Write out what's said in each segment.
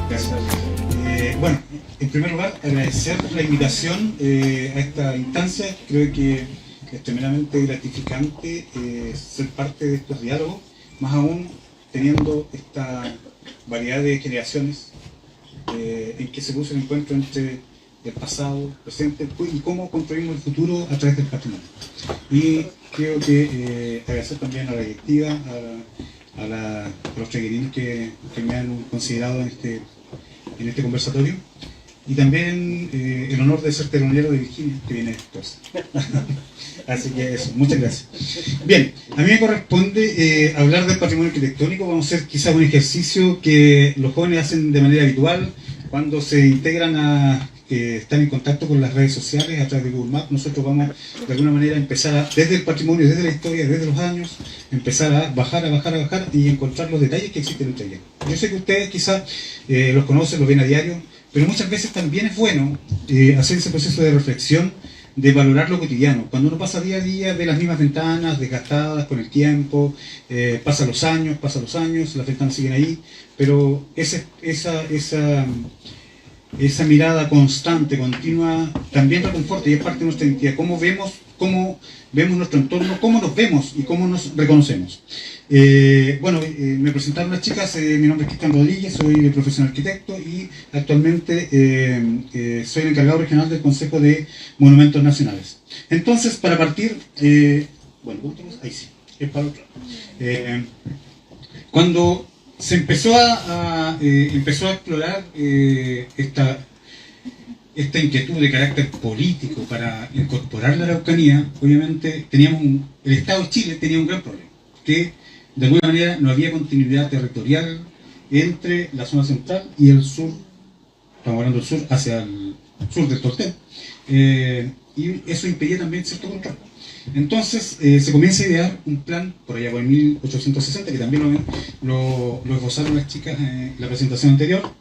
Gracias. Bueno, en primer lugar, agradecer la invitación a esta instancia. Creo que es tremendamente gratificante ser parte de estos diálogos, más aún teniendo esta variedad de generaciones en que se puso el encuentro entre el pasado, el presente y cómo construimos el futuro a través del patrimonio. Y creo que agradecer también a la directiva, a los treguerinos que me han considerado en este conversatorio, y también el honor de ser telonero de Virginia, que viene después. Así que eso, muchas gracias. Bien, a mí me corresponde hablar del patrimonio arquitectónico. Vamos a hacer quizás un ejercicio que los jóvenes hacen de manera habitual cuando se integran están en contacto con las redes sociales a través de Google Maps. Nosotros vamos de alguna manera a empezar desde el patrimonio, desde la historia, desde los años, empezar a bajar y encontrar los detalles que existen en Chillán. Yo sé que ustedes quizás los conocen, los ven a diario, pero muchas veces también es bueno hacer ese proceso de reflexión, de valorar lo cotidiano. Cuando uno pasa día a día, ve las mismas ventanas desgastadas con el tiempo, pasan los años, las ventanas siguen ahí, pero esa mirada constante, continua, también reconforta y es parte de nuestra identidad. Cómo vemos nuestro entorno, cómo nos vemos y cómo nos reconocemos. Me presentaron las chicas. Mi nombre es Cristian Rodríguez, soy de profesión arquitecto y actualmente soy el encargado regional del Consejo de Monumentos Nacionales. Entonces, para partir, ahí sí, es para otro. Cuando se empezó a explorar esta inquietud de carácter político para incorporar la Araucanía, obviamente el Estado de Chile tenía un gran problema, que de alguna manera no había continuidad territorial entre la zona central y el sur, estamos hablando del sur hacia el sur del Tortel, y eso impedía también cierto control. Entonces se comienza a idear un plan, por allá por el 1860, que también lo esbozaron las chicas en la presentación anterior,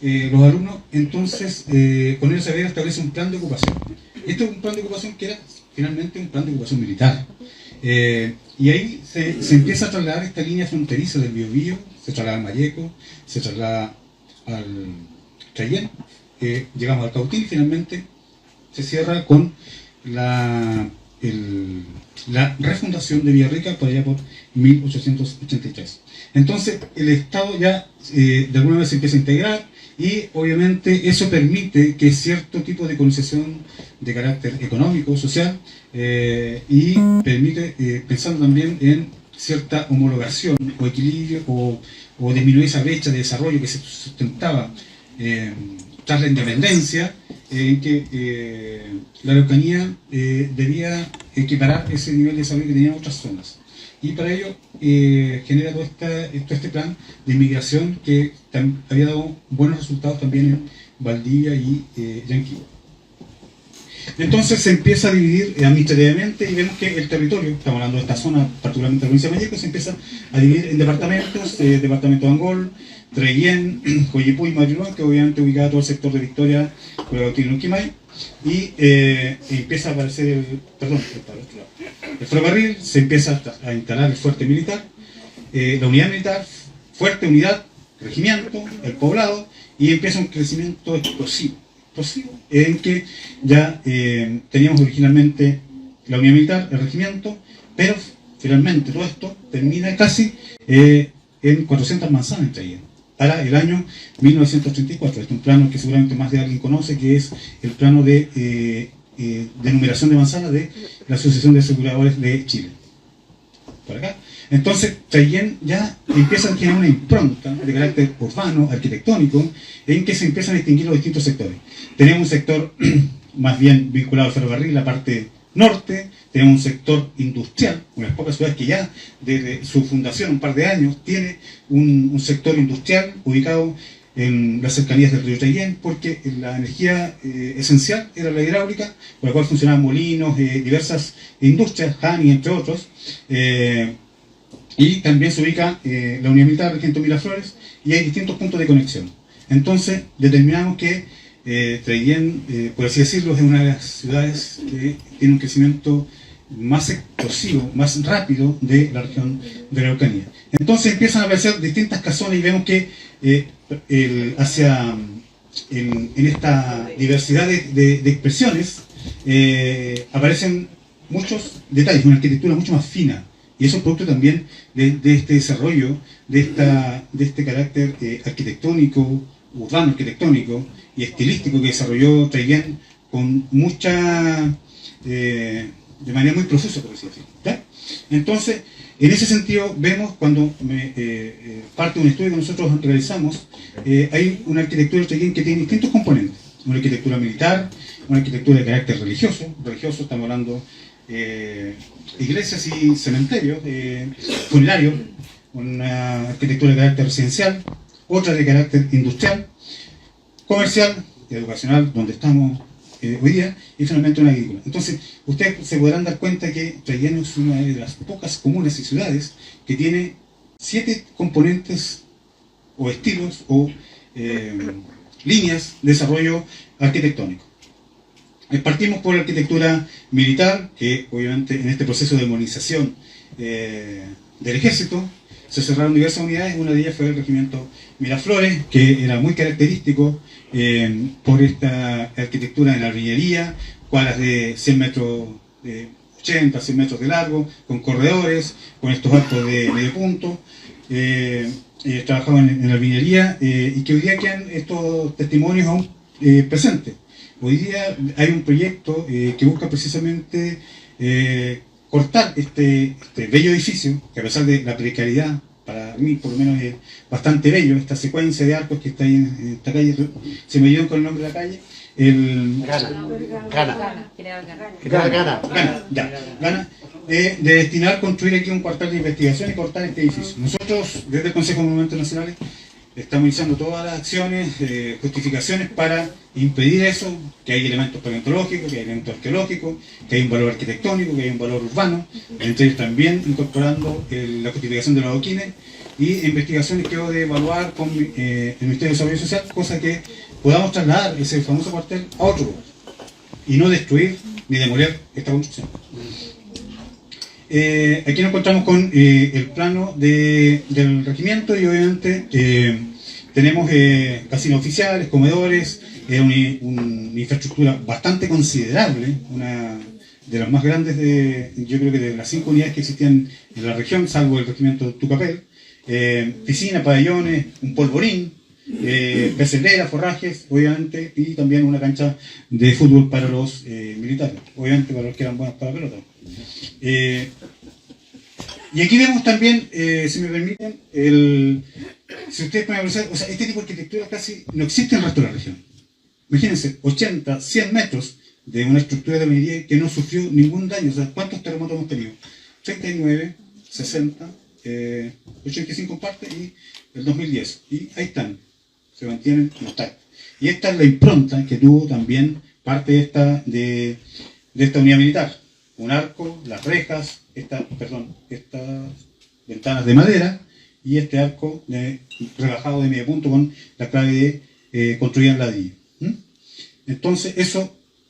los alumnos. Entonces con ellos se establece un plan de ocupación. Este es un plan de ocupación que era finalmente un plan de ocupación militar. Y ahí se empieza a trasladar esta línea fronteriza del Biobío, se traslada al Mayeco, se traslada al Chayén, llegamos al Cautín y finalmente se cierra con la refundación de Villarrica por allá por 1883. Entonces el Estado ya de alguna manera se empieza a integrar y obviamente eso permite que cierto tipo de concesión de carácter económico, social, y permite, pensando también en cierta homologación o equilibrio o disminuir esa brecha de desarrollo que se sustentaba tras la independencia, en que la Araucanía debía equiparar ese nivel de desarrollo que tenían otras zonas. Y para ello genera todo este plan de inmigración que había dado buenos resultados también en Valdivia y Yanquihue. Entonces se empieza a dividir administrativamente y vemos que el territorio, estamos hablando de esta zona, particularmente la provincia de Mayeco, se empieza a dividir en departamentos, departamento de Angol, Treguén, Coyipú y Marilón, que obviamente ubicaba todo el sector de Victoria, Curacautín y Luquimay, y empieza a aparecer el ferrocarril, se empieza a instalar el fuerte militar, la unidad militar, fuerte, unidad, regimiento, el poblado, y empieza un crecimiento explosivo, en que ya teníamos originalmente la unidad militar, el regimiento, pero finalmente todo esto termina casi en 400 manzanas entre ellas, para el año 1934. Este es un plano que seguramente más de alguien conoce, que es el plano de numeración de manzanas de la Asociación de Aseguradores de Chile. Por acá. Entonces, Chayén ya empieza a generar una impronta de carácter urbano, arquitectónico, en que se empiezan a distinguir los distintos sectores. Tenemos un sector más bien vinculado al ferrocarril, la parte norte, tenemos un sector industrial, unas pocas ciudades que ya desde su fundación, un par de años, tiene un sector industrial ubicado en las cercanías del río Chayén, porque la energía esencial era la hidráulica, por la cual funcionaban molinos, diversas industrias, Hani, entre otros, y también se ubica la unidad militar Regimiento Miraflores, y hay distintos puntos de conexión. Entonces determinamos que Treguén, por así decirlo, es una de las ciudades que tiene un crecimiento más explosivo, más rápido de la región de la Araucanía. Entonces empiezan a aparecer distintas casonas y vemos que en esta diversidad de expresiones, aparecen muchos detalles, una arquitectura mucho más fina. Y eso es producto también de este desarrollo, de este carácter arquitectónico, urbano arquitectónico y estilístico que desarrolló Traiguén con mucha, de manera muy profusa, por así decirlo. ¿Ya? Entonces, en ese sentido, vemos cuando parte de un estudio que nosotros realizamos, hay una arquitectura de Traiguén que tiene distintos componentes. Una arquitectura militar, una arquitectura de carácter religioso, estamos hablando iglesias y cementerios, funerarios, una arquitectura de carácter residencial, otra de carácter industrial, comercial, educacional, donde estamos hoy día, y finalmente una agrícola. Entonces, ustedes se podrán dar cuenta que Traiguén es una de las pocas comunas y ciudades que tiene 7 componentes o estilos o líneas de desarrollo arquitectónico. Partimos por la arquitectura militar, que obviamente en este proceso de modernización del ejército se cerraron diversas unidades. Una de ellas fue el regimiento Miraflores, que era muy característico por esta arquitectura en artillería, cuadras de 100 metros, de 80, 100 metros de largo, con corredores, con estos arcos de medio punto. Trabajaban en la artillería y que hoy día quedan estos testimonios aún presentes. Hoy día hay un proyecto que busca precisamente cortar este bello edificio, que a pesar de la precariedad, para mí por lo menos es bastante bello, esta secuencia de arcos que está ahí en esta calle, se me ayudan con el nombre de la calle, Gana, de destinar a construir aquí un cuartel de investigación y cortar este edificio. Nosotros, desde el Consejo de Monumentos Nacionales, estamos iniciando todas las acciones, justificaciones para impedir eso, que hay elementos paleontológicos, que hay elementos arqueológicos, que hay un valor arquitectónico, que hay un valor urbano, entre ellos también incorporando la justificación de los adoquines y investigaciones que debo de evaluar con el Ministerio de Desarrollo Social, cosa que podamos trasladar ese famoso cuartel a otro lugar y no destruir ni demoler esta construcción. Aquí nos encontramos con el plano del regimiento y obviamente tenemos casinos oficiales, comedores, una infraestructura bastante considerable, una de las más grandes yo creo que de las 5 unidades que existían en la región, salvo el regimiento Tucapel, piscina, pabellones, un polvorín, peceteras, forrajes, obviamente, y también una cancha de fútbol para los militares, obviamente para los que eran buenos para la pelota. Y aquí vemos también, si me permiten, si ustedes pueden apreciar, o sea, este tipo de arquitectura casi no existe en el resto de la región. Imagínense, 80, 100 metros de una estructura de minería que no sufrió ningún daño. O sea, ¿cuántos terremotos hemos tenido? 39, 60, 85 en parte y el 2010. Y ahí están, se mantienen intactos. Y esta es la impronta que tuvo también parte de esta unidad militar. Un arco, las rejas, estas ventanas de madera y este arco rebajado de medio punto con la clave de construida en ladrillo. Entonces,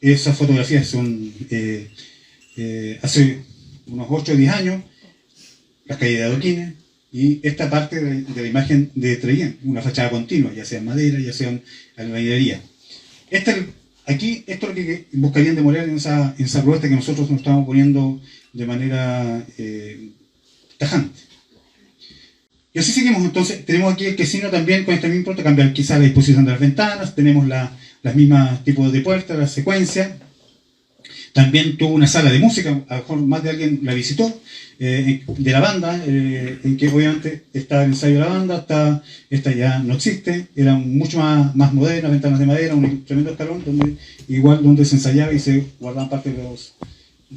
esas fotografías son hace unos 8 o 10 años, las calles de adoquines, y esta parte de la imagen de Traiguén, una fachada continua, ya sea en madera, ya sea en albañilería. Aquí, esto es lo que buscarían demoler en esa propuesta que nosotros nos estamos poniendo de manera tajante. Y así seguimos. Entonces, tenemos aquí el casino también con esta misma impronta, cambiar quizás la disposición de las ventanas, tenemos las mismas tipos de puertas, la secuencia. También tuvo una sala de música, a lo mejor más de alguien la visitó, de la banda, en que obviamente está el ensayo de la banda, esta ya no existe, eran mucho más modernas, ventanas de madera, un tremendo escalón, donde se ensayaba y se guardaban parte de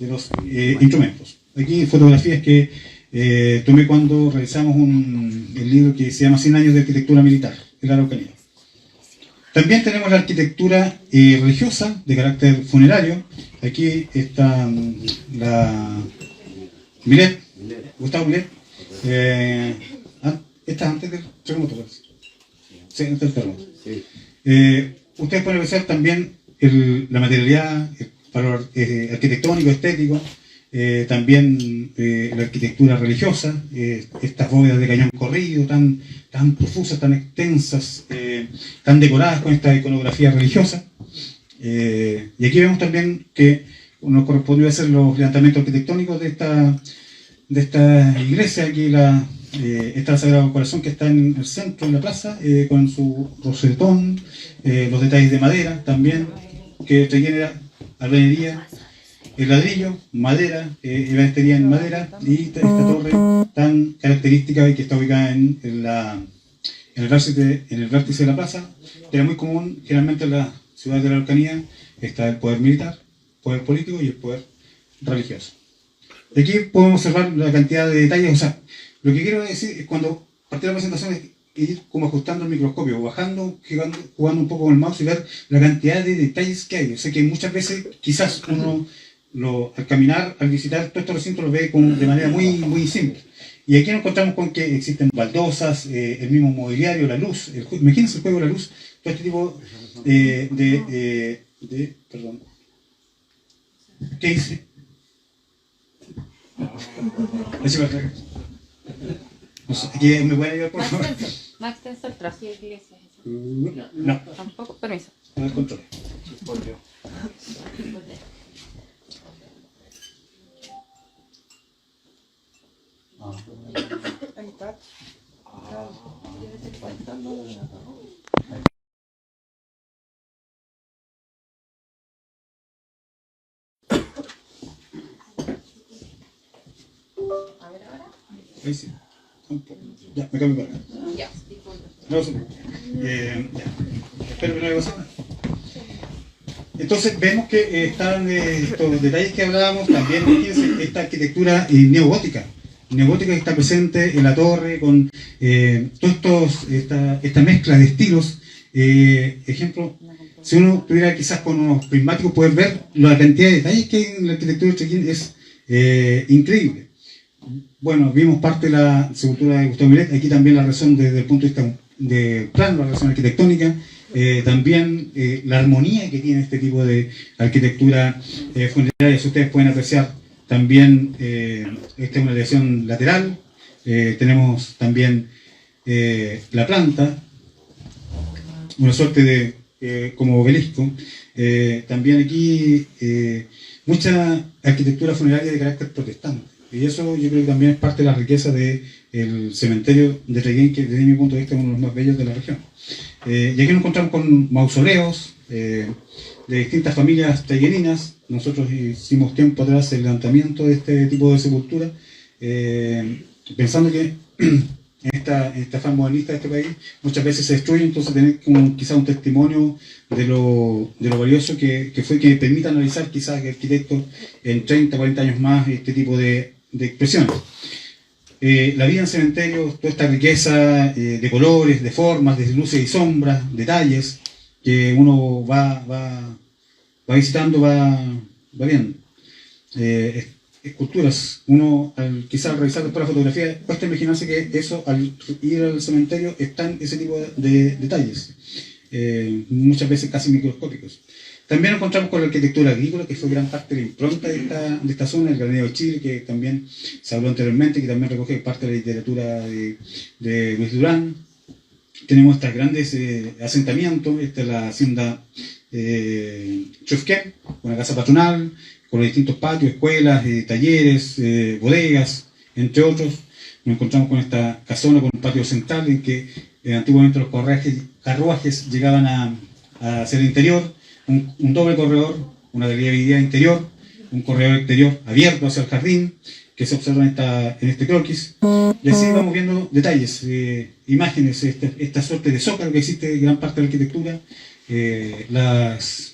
los instrumentos. Aquí fotografías que tomé cuando realizamos el libro que se llama 100 años de arquitectura militar, en la Araucanía. También tenemos la arquitectura religiosa de carácter funerario. Aquí está Milet, Gustavo Milet. Esta es antes del terremoto, parece. Sí, antes del terremoto. Ustedes pueden apreciar también la materialidad, el valor arquitectónico, estético, también la arquitectura religiosa, estas bóvedas de cañón corrido tan tan profusas, tan extensas, tan decoradas con esta iconografía religiosa. Y aquí vemos también que nos correspondió hacer los levantamientos arquitectónicos de esta iglesia. Aquí está el Sagrado Corazón, que está en el centro de la plaza, con su rosetón, los detalles de madera también, que tiene albañilería, el ladrillo, madera, ebanistería en madera, y esta torre tan característica y que está ubicada en el vértice de la plaza. Era muy común, generalmente en las ciudades de la Araucanía está el poder militar, el poder político y el poder religioso. De aquí podemos observar la cantidad de detalles. O sea, lo que quiero decir es, cuando partí de la presentación, es ir como ajustando el microscopio, bajando, jugando un poco con el mouse y ver la cantidad de detalles que hay. O sea, que muchas veces quizás uno al caminar, al visitar todos estos recintos, lo ve de manera muy simple. Y aquí nos encontramos con que existen baldosas, el mismo mobiliario, la luz. Imagínense el juego de la luz, todo este tipo perdón. ¿Qué hice? No sé, aquí me pueden ayudar, por favor. Más extenso el trazo de iglesia. No. Tampoco, permiso. No el control. Ahí está. A ver ahora. Ahí sí. Ya, me cambio para acá. Ya, disculpe. No, ya. Espero que no haya pasado nada. Entonces vemos que están estos detalles que hablábamos. También fíjense esta arquitectura neogótica. Neogótica que está presente en la torre, con esta mezcla de estilos. Ejemplo, si uno tuviera quizás con unos prismáticos, poder ver la cantidad de detalles que hay en la arquitectura de Chaquín es increíble. Bueno, vimos parte de la sepultura de Gustavo Milet. Aquí también la razón desde el punto de vista de plano, la razón arquitectónica. También la armonía que tiene este tipo de arquitectura funeraria. Si ustedes pueden apreciar, también esta es una elevación lateral. Tenemos también la planta, una suerte de como obelisco. También aquí mucha arquitectura funeraria de carácter protestante. Y eso yo creo que también es parte de la riqueza del cementerio de Treguén, que desde mi punto de vista es uno de los más bellos de la región. Y aquí nos encontramos con mausoleos de distintas familias tregueninas. Nosotros hicimos tiempo atrás el levantamiento de este tipo de sepultura, pensando que en esta fase modernista de este país muchas veces se destruye. Entonces tener como quizás un testimonio de lo valioso que fue, que permita analizar quizás que arquitectos en 30, 40 años más este tipo de expresiones. La vida en cementerios, toda esta riqueza de colores, de formas, de luces y sombras, detalles, que uno va visitando, va viendo. Esculturas, uno quizás al revisar después la fotografía, cuesta imaginarse que eso, al ir al cementerio, están ese tipo de detalles, muchas veces casi microscópicos. También nos encontramos con la arquitectura agrícola, que fue gran parte de la impronta de esta zona, el Granero de Chile, que también se habló anteriormente, que también recoge parte de la literatura de Luis Durán. Tenemos estos grandes asentamientos. Esta es la hacienda Chufquén, una casa patronal, con los distintos patios, escuelas, talleres, bodegas, entre otros. Nos encontramos con esta casona con un patio central en que antiguamente los carruajes llegaban hacia el interior. Un doble corredor, una galería de vidriera interior, un corredor exterior abierto hacia el jardín, que se observa en este croquis. Y así vamos viendo detalles, imágenes, esta suerte de zócalo que existe en gran parte de la arquitectura, las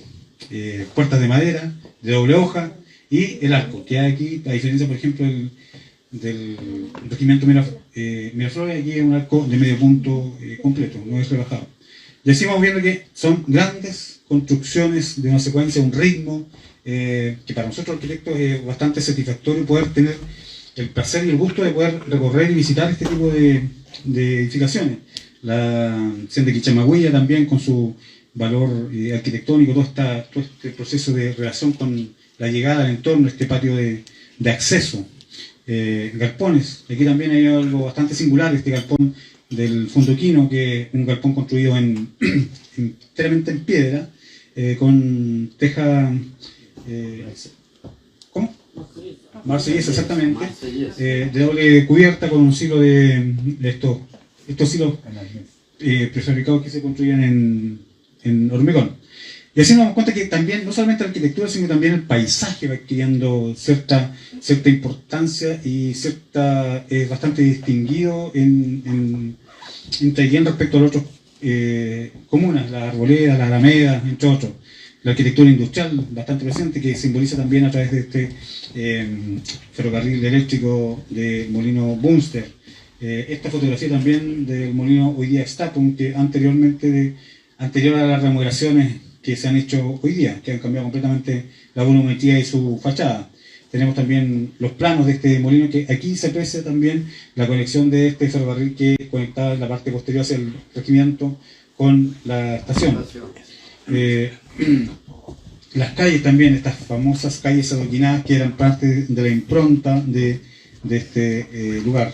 puertas de madera, de doble hoja, y el arco, que hay aquí, a diferencia, por ejemplo, del regimiento Miraflores, aquí es un arco de medio punto completo, no es rebajado. Y así vamos viendo que son grandes construcciones de una secuencia, un ritmo, que para nosotros arquitectos es bastante satisfactorio poder tener el placer y el gusto de poder recorrer y visitar este tipo de edificaciones. La hacienda de Quichamagüilla también, con su valor arquitectónico, todo este proceso de relación con la llegada al entorno, este patio de acceso. Galpones, aquí también hay algo bastante singular, este galpón del Fundoquino, que es un galpón construido enteramente en piedra, con teja... ¿cómo? Marsellesa, exactamente, de doble cubierta con un silo de estos silos prefabricados que se construían en hormigón. Y así nos damos cuenta que también, no solamente la arquitectura, sino también el paisaje va adquiriendo cierta importancia y bastante distinguido en Traiguén respecto a las otras comunas, las arboledas, las alamedas, entre otros. La arquitectura industrial bastante presente, que simboliza también a través de este ferrocarril eléctrico de Molino Bunster. Esta fotografía también del molino hoy día Stapum, que anterior a las remodelaciones que se han hecho hoy día, que han cambiado completamente la volumetría y su fachada. Tenemos también los planos de este molino, que aquí se aprecia también la conexión de este ferrocarril que conectaba la parte posterior hacia el regimiento con la estación. Las calles también, estas famosas calles adoquinadas que eran parte de la impronta de este lugar.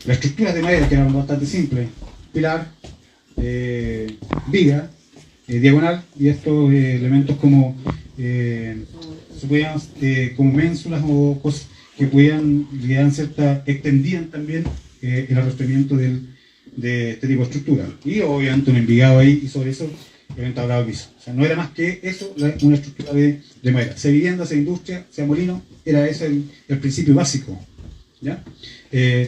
Las estructuras de madera, que eran bastante simples: pilar, viga, diagonal, y estos elementos como como ménsulas o cosas que extendían también el arrastramiento de este tipo de estructura. Y obviamente un envigado ahí, y sobre eso el entablado de piso. O sea, no era más que eso, una estructura de madera. Sea vivienda, sea industria, sea molino, era ese el principio básico, ¿ya?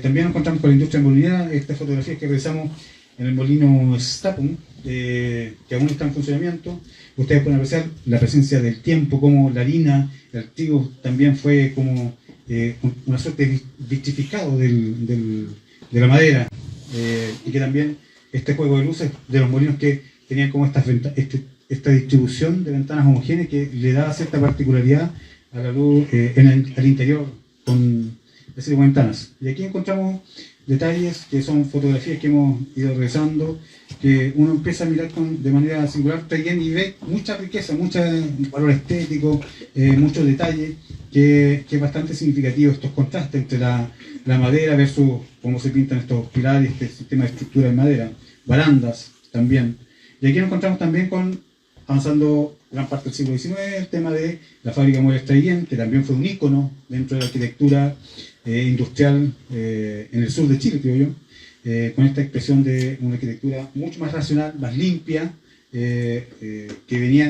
También nos encontramos con la industria molinera. Estas fotografías que realizamos en el molino Stapum, que aún está en funcionamiento. Ustedes pueden apreciar la presencia del tiempo, como la harina, el trigo también fue como una suerte de vitrificado de la madera, y que también este juego de luces de los molinos que tenían como esta distribución de ventanas homogéneas que le daba cierta particularidad a la luz al interior con ese tipo de ventanas. Y aquí encontramos detalles que son fotografías que hemos ido realizando, que uno empieza a mirar de manera singular Traiguén y ve mucha riqueza, mucho valor estético, muchos detalles, que es bastante significativo estos contrastes entre la madera versus cómo se pintan estos pilares, este sistema de estructura de madera, barandas también. Y aquí nos encontramos también avanzando gran parte del siglo XIX, el tema de la fábrica de muebles Traiguén, que también fue un ícono dentro de la arquitectura industrial en el sur de Chile, creo yo, con esta expresión de una arquitectura mucho más racional, más limpia, que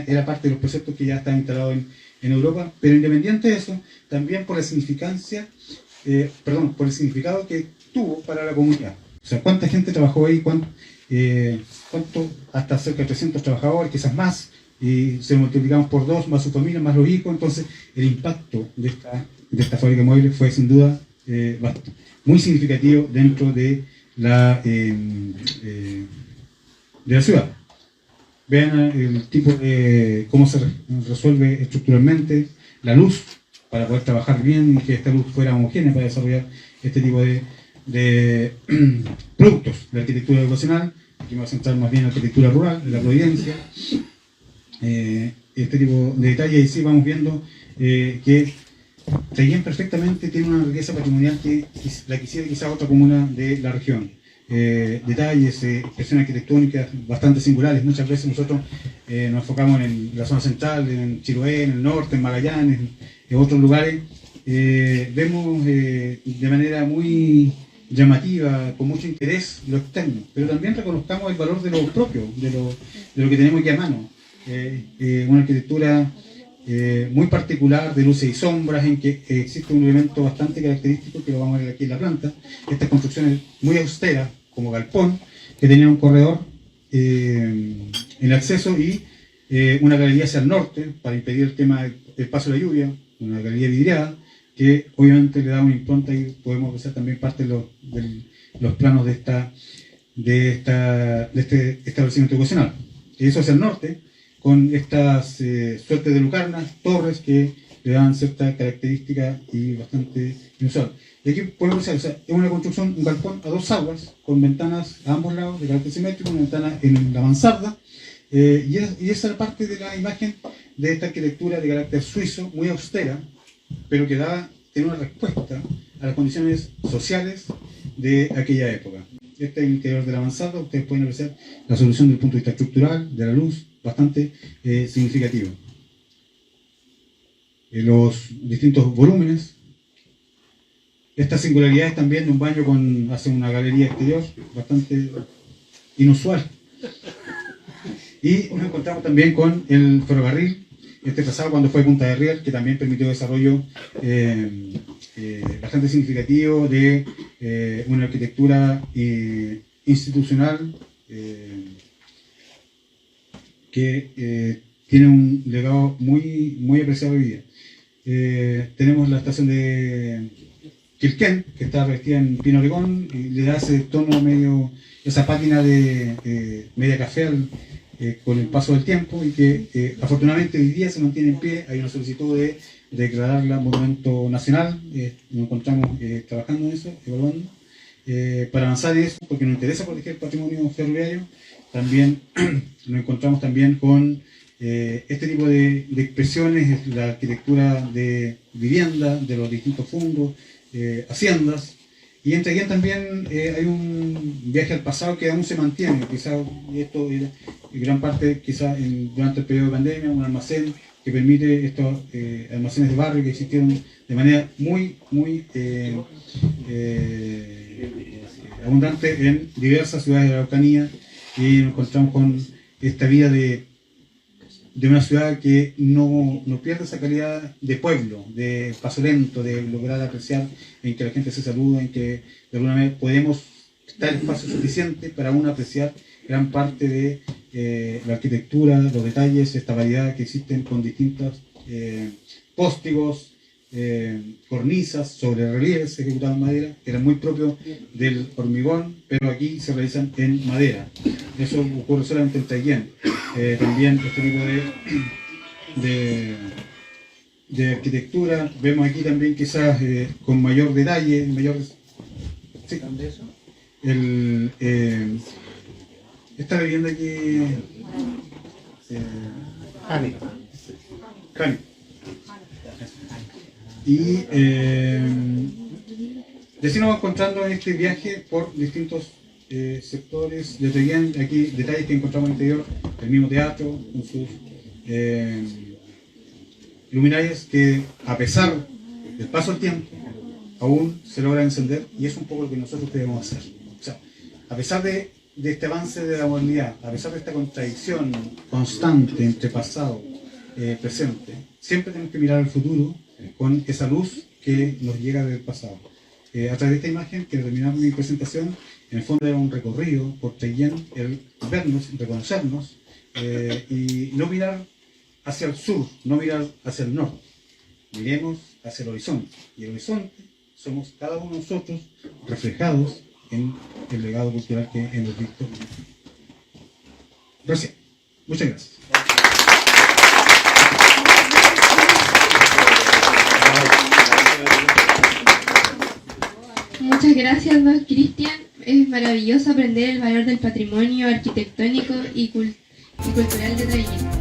era parte de los preceptos que ya estaban instalados en Europa, pero independiente de eso, también por la significancia, por el significado que tuvo para la comunidad. O sea, cuánta gente trabajó ahí, hasta cerca de 300 trabajadores, quizás más, y se multiplicamos por 2, más su familia, más los hijos. Entonces el impacto de esta fábrica de muebles fue sin duda muy significativo dentro de la ciudad. Vean el tipo de cómo se resuelve estructuralmente la luz para poder trabajar bien y que esta luz fuera homogénea para desarrollar este tipo de productos. La arquitectura educacional, aquí me voy a centrar más bien en la arquitectura rural, en la Providencia. Este tipo de detalles, y sí vamos viendo que Traiguén perfectamente tiene una riqueza patrimonial que la quisiera quizá otra comuna de la región. Detalles, expresiones arquitectónicas bastante singulares. Muchas veces nosotros nos enfocamos en la zona central, en Chiloé, en el norte, en Magallanes, en otros lugares. Vemos de manera muy llamativa, con mucho interés, lo externo, pero también reconozcamos el valor de lo propio, de lo que tenemos aquí a mano. Una arquitectura muy particular de luces y sombras, en que existe un elemento bastante característico que lo vamos a ver aquí en la planta. Estas construcciones muy austeras, como galpón, que tenían un corredor en el acceso y una galería hacia el norte para impedir el tema del paso de la lluvia, una galería vidriada que obviamente le da una impronta, y podemos apreciar también parte de los planos de este establecimiento educacional. Y eso hacia el norte, con estas suertes de lucarnas, torres que le dan cierta característica y bastante inusual. Y aquí podemos ver, o sea, es una construcción, un galpón a 2 aguas, con ventanas a ambos lados de carácter simétrico, una ventana en la mansarda, y esa es parte de la imagen de esta arquitectura de carácter suizo, muy austera, pero que tiene una respuesta a las condiciones sociales de aquella época. Este es el interior de la mansarda. Ustedes pueden apreciar la solución desde el punto de vista estructural, de la luz, bastante significativo. Los distintos volúmenes. Estas singularidades también de un baño hace una galería exterior bastante inusual. Y nos encontramos también con el ferrocarril, este trazado cuando fue Punta de Riel, que también permitió desarrollo bastante significativo de una arquitectura institucional que tiene un legado muy apreciado hoy día. Tenemos la estación de Quilquén, que está revestida en pino oregón y le da ese tono medio, esa pátina de media café con el paso del tiempo, y que afortunadamente hoy día se mantiene en pie. Hay una solicitud de declararla monumento nacional. Nos encontramos trabajando en eso, evaluando, para avanzar en eso, porque nos interesa proteger el patrimonio ferroviario. También nos encontramos también con este tipo de expresiones, la arquitectura de vivienda, de los distintos fondos, haciendas, y entre ellas también hay un viaje al pasado que aún se mantiene, quizás, y esto en gran parte quizás durante el periodo de pandemia, un almacén que permite estos almacenes de barrio que existieron de manera muy abundante en diversas ciudades de la Araucanía, y nos encontramos con esta vida de una ciudad que no pierde esa calidad de pueblo, de paso lento, de lograr apreciar, en que la gente se saluda, en que de alguna manera podemos estar espacio suficiente para aún apreciar gran parte de la arquitectura, los detalles, esta variedad que existen con distintos póstigos, cornisas sobre relieves ejecutados en madera, que eran muy propios del hormigón, pero aquí se realizan en madera. Eso ocurre solamente en Taiyén. También este tipo de arquitectura, vemos aquí también quizás con mayor detalle, sí, esta vivienda aquí, Cani. Y así nos vamos encontrando en este viaje por distintos sectores de Taiyén. Aquí detalles que encontramos en el interior, el mismo teatro con sus luminarias que, a pesar del paso del tiempo, aún se logra encender, y es un poco lo que nosotros debemos hacer. O sea, a pesar de este avance de la modernidad, a pesar de esta contradicción constante entre pasado y presente, siempre tenemos que mirar al futuro con esa luz que nos llega del pasado. A través de esta imagen, que terminamos mi presentación, en el fondo era un recorrido por Taiyén, el vernos, reconocernos, y no mirar hacia el sur, no mirar hacia el norte, miremos hacia el horizonte, y el horizonte somos cada uno de nosotros reflejados en el legado cultural que hemos visto recién. Muchas gracias. Muchas gracias, don Cristian. Es maravilloso aprender el valor del patrimonio arquitectónico y cultural de Taiyén.